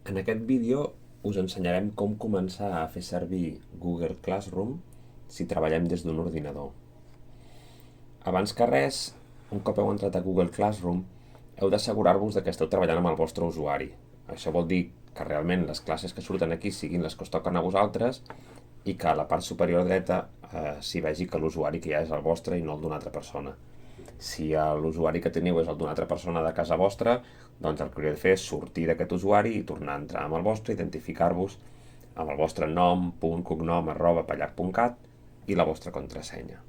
En aquest vídeo us ensenyarem com començar a fer servir Google Classroom si treballem des d'un ordinador. Abans que res, un cop heu entrat a Google Classroom, heu d'assegurar-vos que esteu treballant amb el vostre usuari. Això vol dir que realment les classes que surten aquí siguin les que us toquen a vosaltres i que a la part superior dreta s'hi vegi que l'usuari que hi ha és el vostre i no el d'una altra persona. Si l'usuari que teniu és el d'una altra persona de casa vostra, doncs el que hauríeu de fer és sortir d'aquest usuari i tornar a entrar amb el vostre, identificar-vos amb el vostre nom, punt, cognom, @pallac.cat i la vostra contrasenya.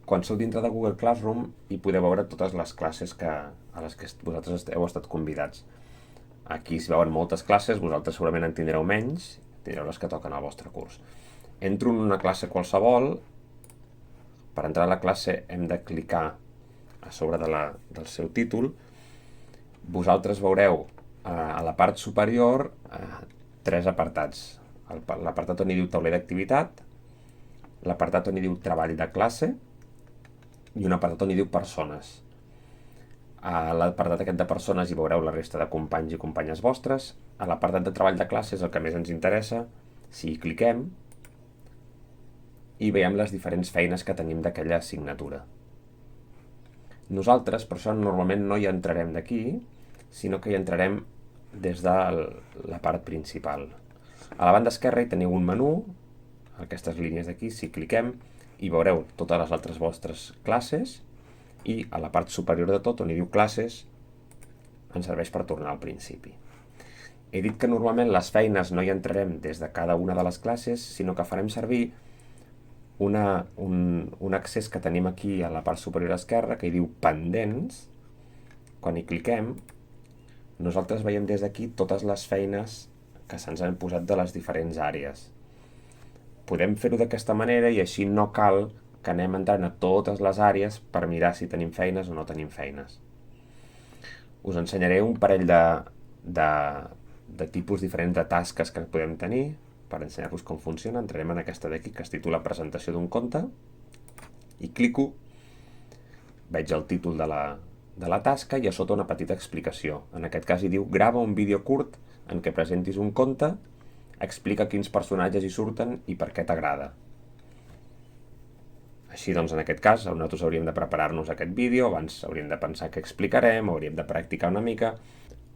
Quan sou dintre de Google Classroom hi podeu veure totes les classes a les que vosaltres heu estat convidats. Aquí s'hi veuen moltes classes, vosaltres segurament en tindreu menys, tindreu les que toquen al vostre curs. Entro en una classe qualsevol. Per entrar a la classe hem de clicar a sobre del seu títol. Vosaltres veureu a la part superior tres apartats. L'apartat on hi diu tauler d'activitat, l'apartat on hi diu treball de classe i un apartat on hi diu persones. A l'apartat aquest de persones hi veureu la resta de companys i companyes vostres. A l'apartat de treball de classe és el que més ens interessa. Si hi cliquem i veiem les diferents feines que tenim d'aquella assignatura. Nosaltres, per això, normalment no hi entrarem d'aquí, sinó que hi entrarem des de la part principal. A la banda esquerra hi teniu un menú, aquestes línies d'aquí, si cliquem, hi veureu totes les altres vostres classes i a la part superior de tot, on hi diu classes, ens serveix per tornar al principi. He dit que normalment les feines no hi entrarem des de cada una de les classes, sinó que farem servir un accés que tenim aquí a la part superior esquerra que hi diu pendents. Quan hi cliquem, nosaltres veiem des d'aquí totes les feines que se'ns han posat de les diferents àrees. Podem fer-ho d'aquesta manera i així no cal que anem entrant a totes les àrees per mirar si tenim feines o no tenim feines. Us ensenyaré un parell de tipus diferents de tasques que podem tenir. Per ensenyar-vos com funciona, entrarem en aquesta d'aquí que es titula Presentació d'un conte i clico, veig el títol de la tasca i a sota una petita explicació. En aquest cas hi diu grava un vídeo curt en què presentis un conte, explica quins personatges hi surten i per què t'agrada. Així doncs, en aquest cas, nosaltres hauríem de preparar-nos aquest vídeo, abans hauríem de pensar què explicarem, hauríem de practicar una mica.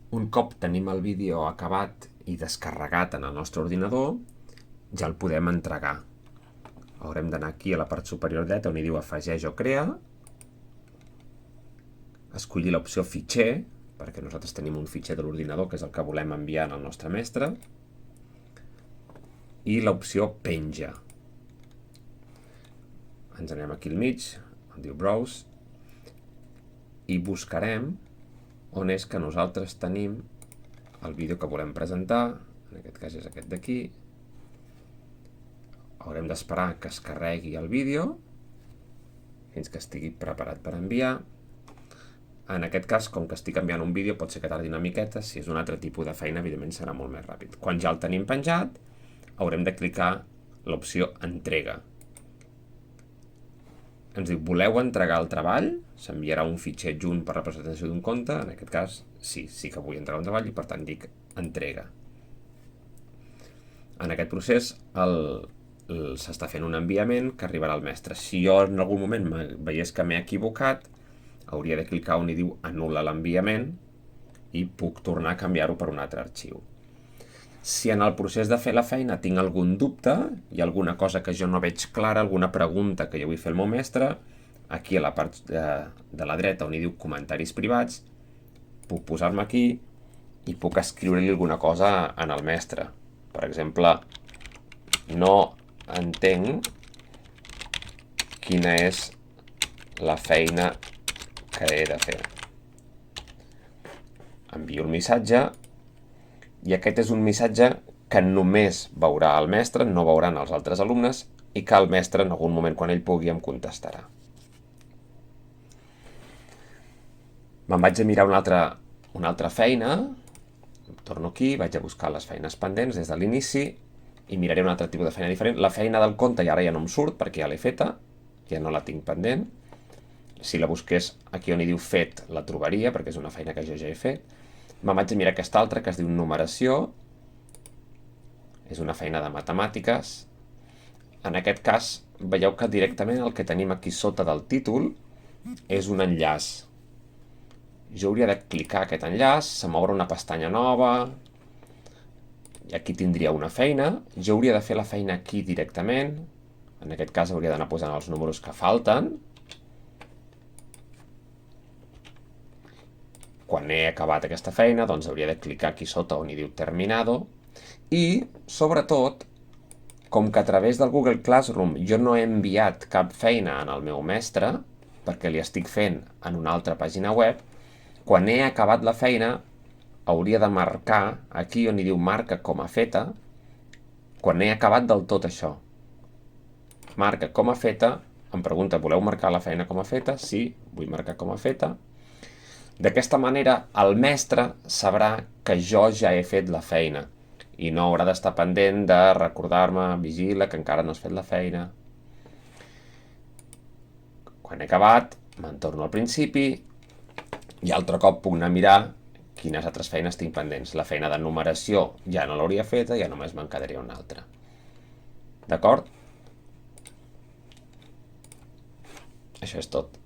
Un cop tenim el vídeo acabat i descarregat en el nostre ordinador, ja el podem entregar. Haurem d'anar aquí a la part superior dreta on hi diu afegeix o crea, escollir l'opció fitxer, perquè nosaltres tenim un fitxer de l'ordinador que és el que volem enviar al nostre mestre, i l'opció penja. Ens anem aquí al mig, on diu browse, i buscarem on és que nosaltres tenim el vídeo que volem presentar. En aquest cas és aquest d'aquí. Haurem d'esperar que es carregui el vídeo fins que estigui preparat per enviar. En aquest cas, com que estic enviant un vídeo, pot ser que tardi una miqueta. Si és un altre tipus de feina, evidentment serà molt més ràpid. Quan ja el tenim penjat, haurem de clicar l'opció entrega. Ens diu, voleu entregar el treball? S'enviarà un fitxer adjunt per representació d'un conte. En aquest cas, sí que vull entregar un treball i per tant dic entrega. En aquest procés s'està fent un enviament que arribarà al mestre. Si jo en algun moment veiés que m'he equivocat, hauria de clicar on hi diu anul·la l'enviament i puc tornar a canviar-ho per un altre arxiu. Si en el procés de fer la feina tinc algun dubte, hi ha alguna cosa que jo no veig clara, alguna pregunta que jo vull fer al meu mestre, aquí a la part de la dreta on hi diu comentaris privats, puc posar-me aquí i puc escriure-li alguna cosa en el mestre. Per exemple, no entenc quina és la feina que he de fer. Envio el missatge i aquest és un missatge que només veurà el mestre, no veuran els altres alumnes i que el mestre en algun moment quan ell pugui em contestarà. Me'n vaig a mirar una altra feina, torno aquí, vaig a buscar les feines pendents des de l'inici i miraré un altre tipus de feina diferent. La feina del conte ara ja no em surt perquè ja l'he feta, ja no la tinc pendent. Si la busqués aquí on hi diu fet la trobaria perquè és una feina que jo ja he fet. Me'n vaig a mirar aquesta altra que es diu numeració. És una feina de matemàtiques. En aquest cas, veieu que directament el que tenim aquí sota del títol és un enllaç. Jo hauria de clicar aquest enllaç, se m'obre una pestanya nova, i aquí tindria una feina. Jo hauria de fer la feina aquí directament. En aquest cas hauria d'anar posant els números que falten. Quan he acabat aquesta feina, doncs hauria de clicar aquí sota on hi diu terminado. I, sobretot, com que a través del Google Classroom jo no he enviat cap feina al meu mestre, perquè li estic fent en una altra pàgina web, quan he acabat la feina hauria de marcar aquí on hi diu marca com a feta, quan he acabat del tot això. Marca com a feta, em pregunta, voleu marcar la feina com a feta? Sí, vull marcar com a feta. D'aquesta manera, el mestre sabrà que jo ja he fet la feina i no haurà d'estar pendent de recordar-me, vigila, que encara no has fet la feina. Quan he acabat, me'n torno al principi i altre cop puc anar a mirar quines altres feines tinc pendents. La feina de numeració ja no l'hauria feta, ja només me'n quedaria una altra. D'acord? Això és tot.